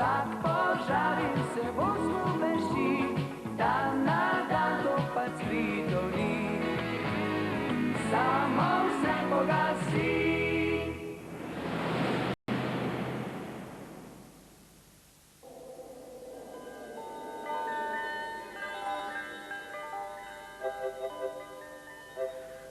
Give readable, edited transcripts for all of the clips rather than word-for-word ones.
vsak požar in se bo zgumeši, dan na dan to pa cvitoni, samo vse pogasi.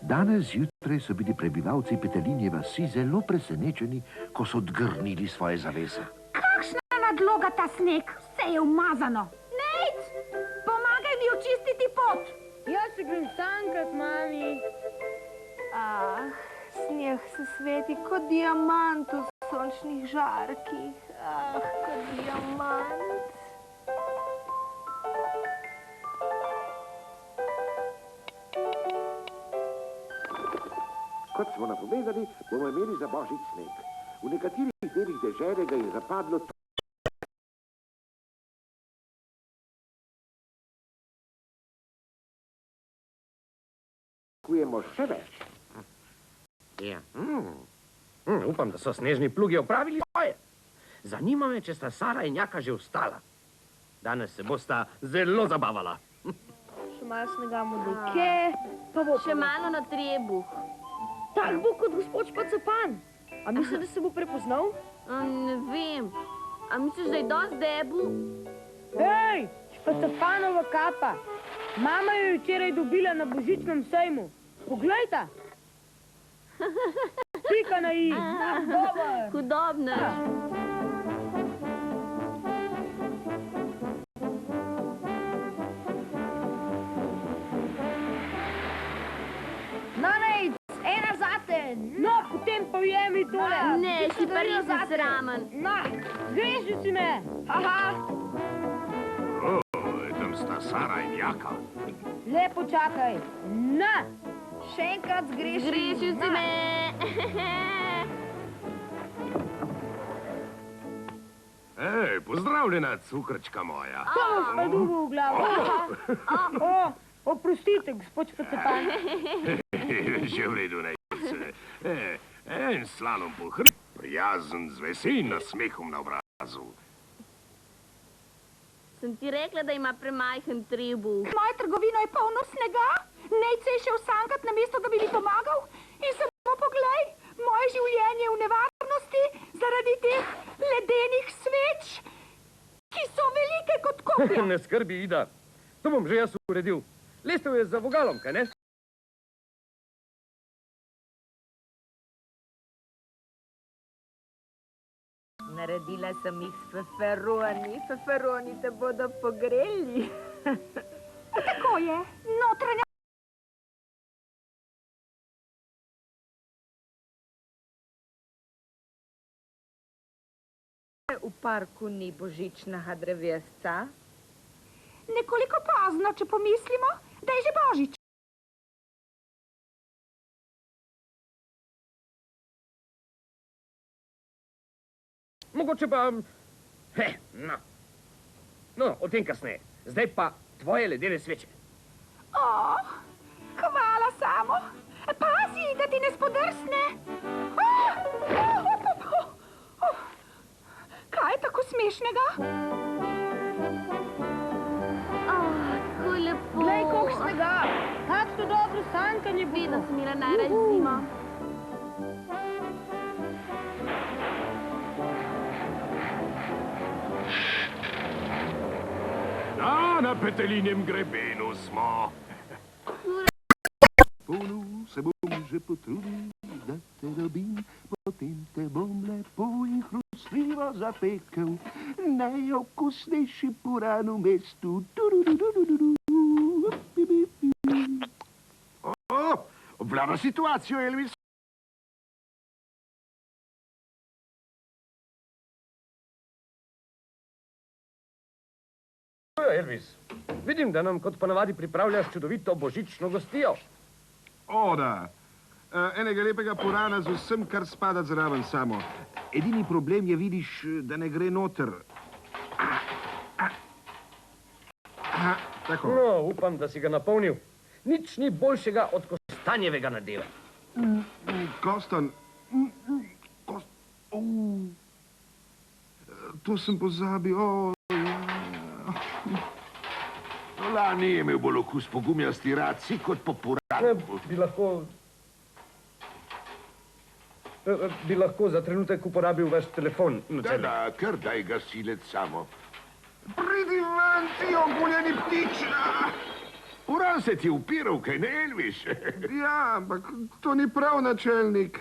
Danes zjutraj so bili prebivalci Petelinje vasi zelo presenečeni, ko so odgrnili svoje zavese. Kakšna nadloga ta sneg? Vse je umazano. Nejc, pomagaj mi očistiti pot. Jaz se grem sankat, mami. Ah, sneg se sveti kot diamant v sončnih žarkih. Ah, kot diamant. Kot smo napovedali, bomo imeli za božič sneg. V nekaterih delih dežele ga je zapadlo kujemo še več. Ja. Upam, da so snežni plugi opravili svoje. Zanima me, če sta Sara in Jaka že vstala. Danes se bosta zelo zabavala. Še malo snega modike, pa bo še malo na trebuh. Tak bo kot gospod Špacopan. A misliš, da se bo prepoznal? Ne vem. A misliš, da je dosti debu? Hej, Špacopanova kapa. Mama jo je včeraj dobila na božičnem sejmu. Poglejta. Pika na i. Dobar. Hudobnež. No, potem pa ujemi tole. Ne, si pa res zasramen. Na, zgrešil si me. Aha. Tam sta Sara in Jaka. Lepo čakaj. Na. Še enkrat zgrešil. Zgrešil si me. Ej, pozdravljena, cukrčka moja. To boš pa dugo v glavo. Oprostite, gospod Špacopan. Že v redu, ne. En slalom po hrbi, prijazen, z veselim nasmehom na obrazu. Sem ti rekla, da ima premajhen trebuh. Moja trgovina je polno snega. Nejc je šel sankat, namesto da bi mi pomagal. In samo poglej, moje življenje je v nevarnosti zaradi teh ledenih sveč, ki so velike kot koplja. Ne skrbi, Ida. To bom že jaz uredil. Lestev je za vogalom, kaj ne? Naredila sem jih s feferoni. Feferoni te bodo pogreli. Tako je, notranja. V parku ni božičnega drevesca. Nekoliko pozno, če pomislimo, da je že božič. Mogoče pa... No, o tem kasneje. Zdaj pa tvoje ledene sveče. Hvala, Samo. Pazi, da ti ne spodrsne. Kaj je tako smešnega? Tako lepo. Glej, koliko snega. Kakšno dobro sankanje bo. Vedno sem imela najraje zimo. Na Petelinjem grebenu smo. Polno se bom že potrudil, da te dobim, potem te bom lepo in hrustljivo zapekel. Najokusnejši puran v mestu. Obvlada situacijo, Elvis. Elvis, vidim, da nam kot ponavadi pripravljaš čudovito božično gostijo. Da. Enega lepega purana z vsem, kar spada zraven, Samo. Edini problem je, vidiš, da ne gre noter. Tako. No, upam, da si ga napolnil. Nič ni boljšega od kostanjevega nadeva. Kostan. to sem pozabil. O, ja. No, lani je imel bolj okus po gumijasti raci kot po puranu. Bi lahko za trenutek uporabil vaš telefon, Da, načelnik. kar daj gasilec samo. Pridi ven, ti oguljeni ptič! Puran se ti upiral, kaj ne, Elvis? Ja, ampak to ni prav, načelnik.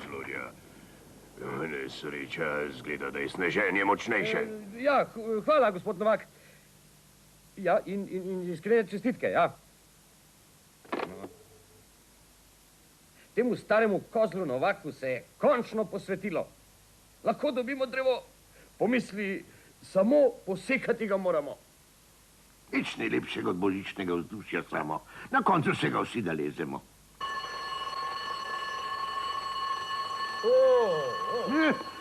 Zlorja. Nesreča, zgleda, da je sneženje močnejše. Ja, hvala, gospod Novak. Ja, in iskrene čestitke, ja. Temu staremu kozlu Novaku se je končno posvetilo. Lahko dobimo drevo. Pomisli, samo posekati ga moramo. Nič ni lepšega od božičnega vzdušja samo. Na koncu se ga vsi nalezemo.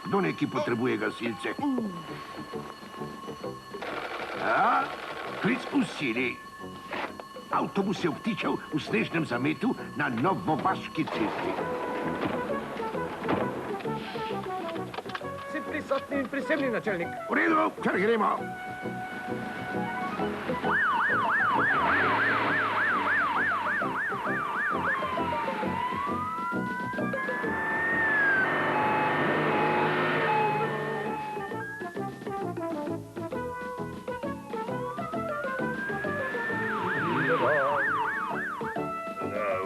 Kdo neki potrebuje gasilce? Ja, klic v sili. Avtobus je obtičal v snežnem zametu na Novovaški cesti. Vsi prisotni in prisebni, načelnik. V redu, kar gremo.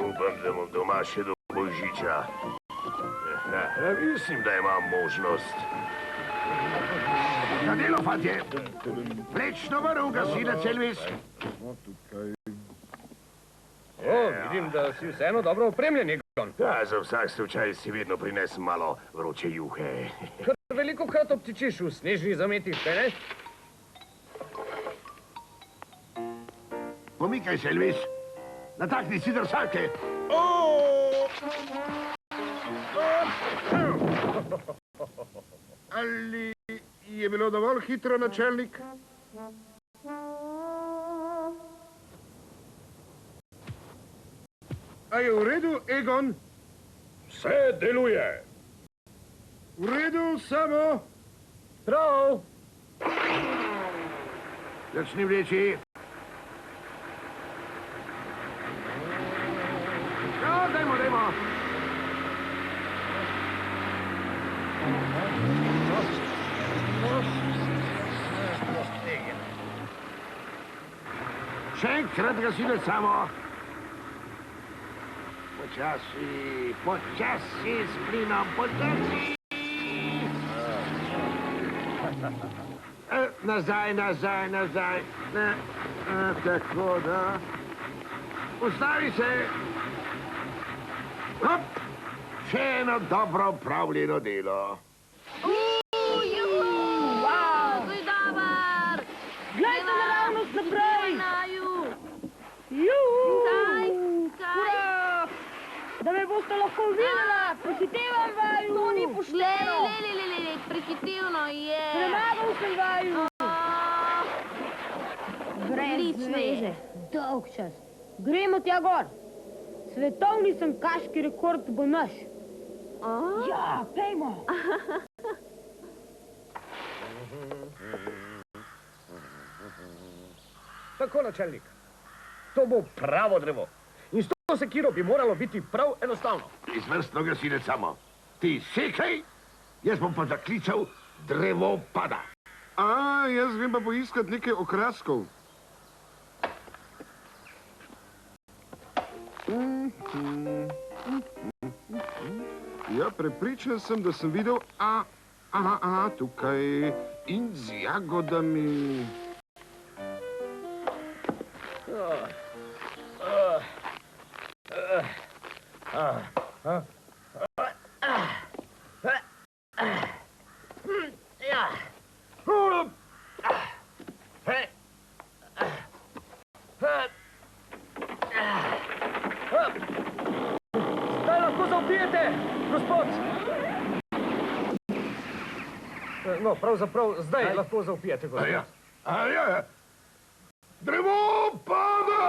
Upam, da bom doma še do božiča. Mislim, da imam možnost. Na delo, fantje! Plečno vrv, gasilec Elvis! Vidim, da si vseeno dobro opremljen, Egon. Ja, za vsak slučaj si vedno prinesem malo vroče juhe. Kar veliko krat obtičiš v snežnih zametih, kaj ne? Pomikaj se, Elvis. Natakni si drsalke. Ali je bilo dovolj hitro, načelnik? A je v redu, Egon? Vse deluje. V redu, samo. Prav! Začni vleči. Ja, dajmo. Še enkrat gasilec samo. Počasi s plinom, počasi. Nazaj. Tako da. Ustavi se. Hop. Še eno dobro opravljeno delo. Glejte naravnost naprej! Ura! Da me boste lahko videla, prehitevam vaju! To ni pošteno! Prehitevno je! Premagal sem vaju! Brez veze. Dolg čas. Gremo tja gor. Svetovni sankaški rekord bo naš. Ja, pejmo! Tako, načelnik. To bo pravo drevo. In s to sekiro bi moralo biti prav enostavno. Izvrstno gasilec samo. Ti sekaj, jaz bom pa zaklical drevo pada. Jaz grem pa poiskat nekaj okraskov. Ja, prepričan sem, da sem videl, tukaj in z jagodami. Zdaj lahko zaupijete, gospod! No, pravzaprav zdaj lahko zaupijete, gospod. Ja. Drevo pada!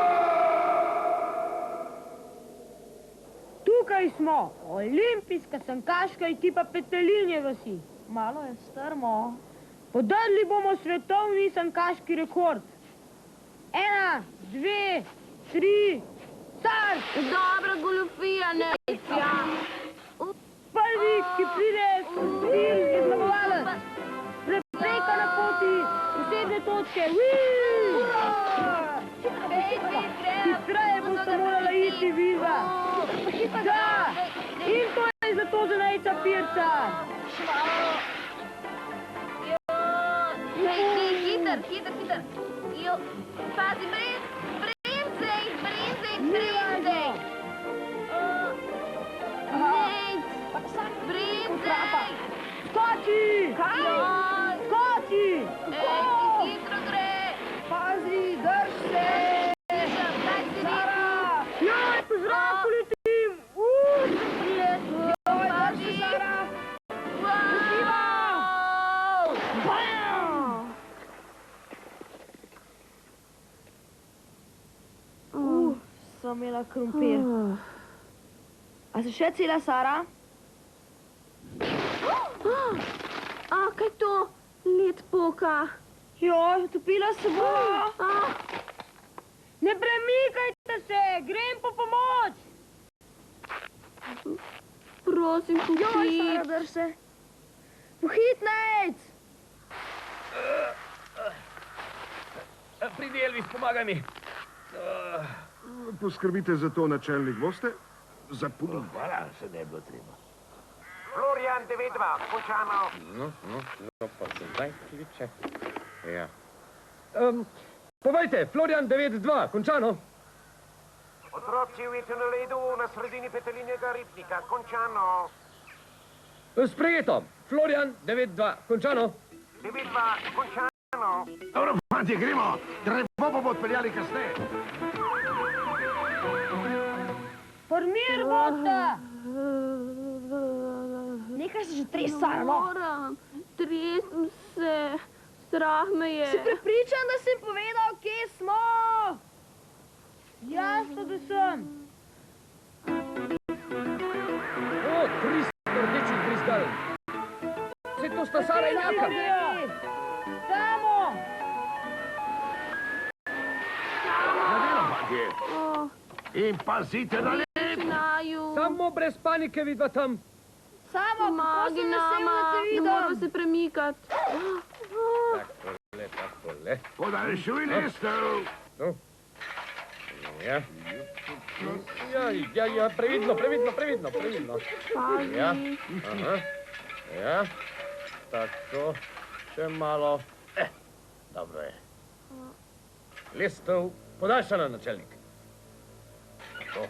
Tukaj smo, olimpijska sankaška ekipa Petelinje vasi. Malo je strmo. Podrli bomo svetovni sankaški rekord. 1, 2, 3, start! Dobra goljufija, ne. Ja. Prvi, ki pride stil, je zmagovalec. Prepreka na poti, posebne točke. Hitreje boste morala iti, Viva. Da, in to je zlato za nejca Pirca. Hiter. Pazi, bremzej. Bremzej. Skoči! Skoči! Hitro gre. Pazi, drž se! Sara! Joj, po zraku letim! Joj, drž se, Sara! Uživa! Sem imela krompir. A se še cela, Sara? Kaj to? Led poka. Joj, utopila se bo! Ne premikajte se, grem po pomoč! Prosim, pohit. Joj, Sara, drž se! Pohit, nejc! Pridi, Elvis, pomagaj mi. Poskrbite za to, načelnik, boste? Zapolnili. Hvala, se ne bilo treba. Florian 9-2, končano. No, pa se zdaj kliče. Ja. Povejte, Florian 9-2, končano? Otroci ujete na ledu na sredini petelinjega ribnika, končano. Sprejeto, Florian 9-2, končano? 9-2, končano. Dobro, fantje, gremo. Drevo bomo odpeljali kasneje. Formir boste! Nekaj se že tres, Sara, no? Moram. Tresem se. Strah me je. Si prepričan, da sem povedal, kje smo? Jasno, da sem. O, 300 rdečih brizgal. Vse to sta Sara in Jaka. Samo! Na delo, fantje. In pazite na led. Naju. Samo brez panike, vidva tam. Samo, kako sem vesel, da te Ne moram vidim. se premikati. Takole. Podaljšuj lestev. No. Ja. Ja, previdno. Pazi. Ja, aha. Ja, tako, še malo. Dobro je. Lestev podaljšana, načelnik. Tako.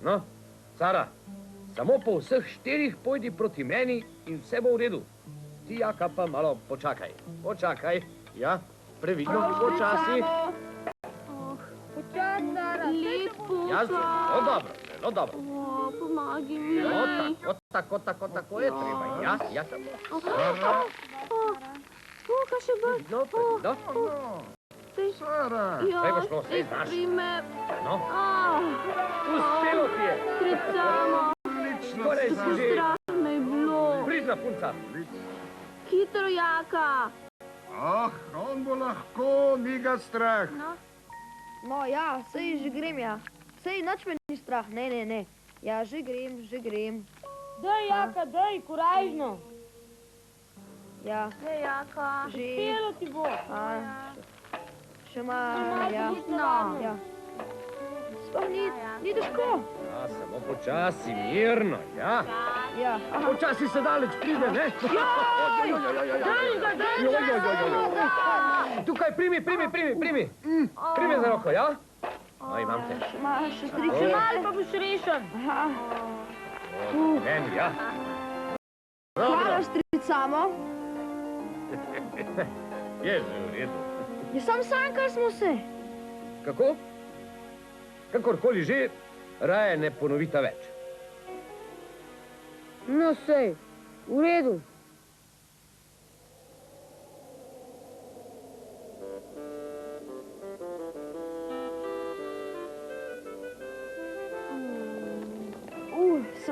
No, Sara, samo po vseh 4 pojdi proti meni in vse bo v redu. Ti, Jaka, pa malo počakaj. Počakaj, ja, previdno, počasi. Počas, Sara. Led Ja, poka. zelo dobro. Pomagi mi. Tako je treba. Ja, samo. Poka še bolj. Previdno. Sara! Zdaj bo šlo, saj znaš. Prime. No, uspelo ti je. Tricamo. Skoraj si že. Strah me je bilo. Pridna punca. Hitro, Jaka. On bo lahko, ni ga strah. No ja, sej že grem, ja. Sej nič me ni strah, ne. Ja, že grem. Daj, Jaka, daj, korajžno. Ja. Hej, Jaka. Že. Uspelo ti bo. Še malo, ja. Ja. Sploh ni težko. Ja, samo počasi, mirno, ja. Ja. Počasi se daleč pride, ne? Daj ga. Tukaj, primi. Primi za roko, ja? No, imam te. Še Še malo pa boš rešen. Meni, ja. Hvala, štricamo. Je že v redu. Ja, sam sankali smo se. Kako? Kakorkoli že, raje ne ponovita več. No, sej, v redu.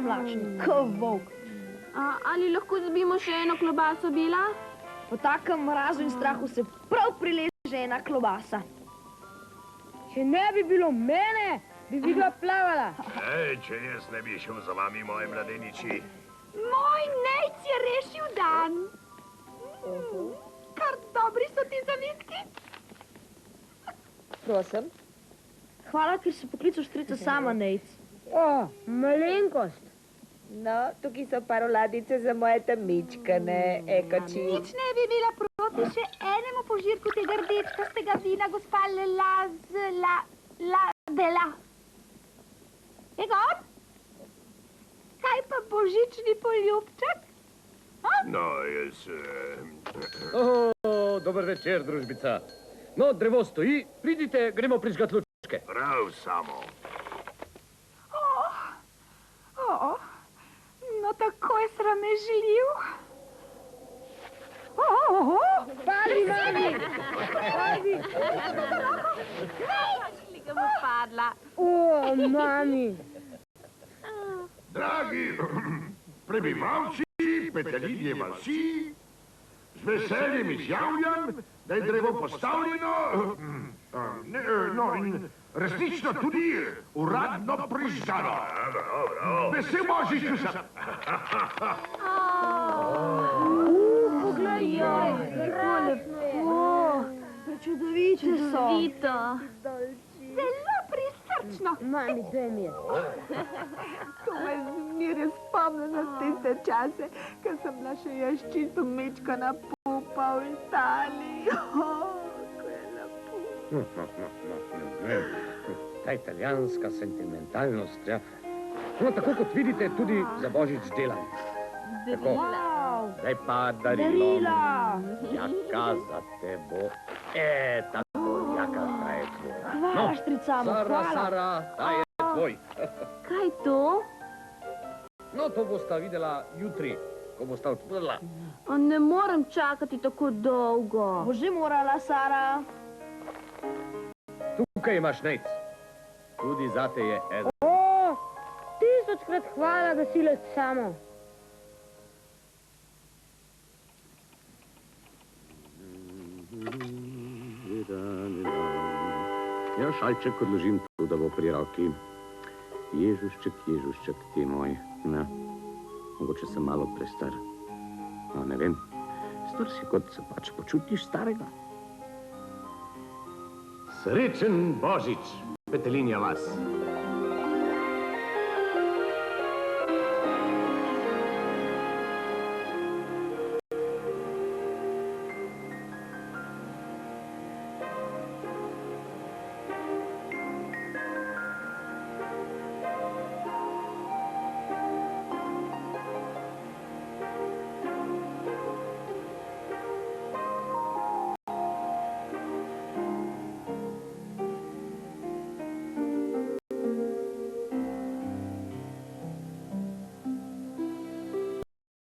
privlačni, kot volk. Ali lahko zabimo še eno klobaso, Bila? Po takem mrazu in strahu se prav prileže ena klobasa. Če ne bi bilo mene, bi vidva plavala. Ej, če jaz ne bi šel za vami, moji mladeniči. Moj Nejc je rešil dan. Kar dobri so ti zavitki. Prosim. Hvala, ker si poklical strica sama, Nejc. O, malenkost. No, tukaj so paroladice za moje tamičkane, ekoči. Nič ne bi bila proti še enemu požirku tega rdečkastega vina, gospa Bela. Egon? Kaj pa božični poljubček? No, jaz... Dober večer, družbica. No, drevo stoji, pridite, gremo prižgat lučke. Prav samo. No, tako je sramežljiv. Pali, mami! Pali! Slika bo padla. O, mami! Dragi prebivalci Petelinje vasi, z veseljem izjavljam, da je drevo postavljeno, in resnično tudi uradno prižgano. Vesel Božič vsem! Poglej, kako lepo. Prečudovite so. Zelo prisrčno. Mami, daj mi je. To me zmeraj spomne na tiste čase, ko sem bila še jaz čisto mečkana pupa v Italiji. Ko je lepo. Ta italijanska sentimentalnost, ja. No, tako kot vidite, tudi za Božič delam. Tako. Zdaj pa darilo. Jaka za tebo. Tako, jaka, ta je tvoja. Hvala, štricama, hvala. Sara, ta je tvoj. Kaj to? No, to bosta videla jutri, ko bosta odprla. Ne morem čakati tako dolgo. Bo že morala, Sara. Tukaj imaš Nejc. Tudi zate je eden. O, 1000-krat hvala, gasilec samo. Ja, šalček odložim tu, da bo pri roki. Ježušček ti moj. Ne, mogoče sem malo prestar. No, ne vem. Star si, kot se pač počutiš starega. Srečen Božič, Petelinja vas.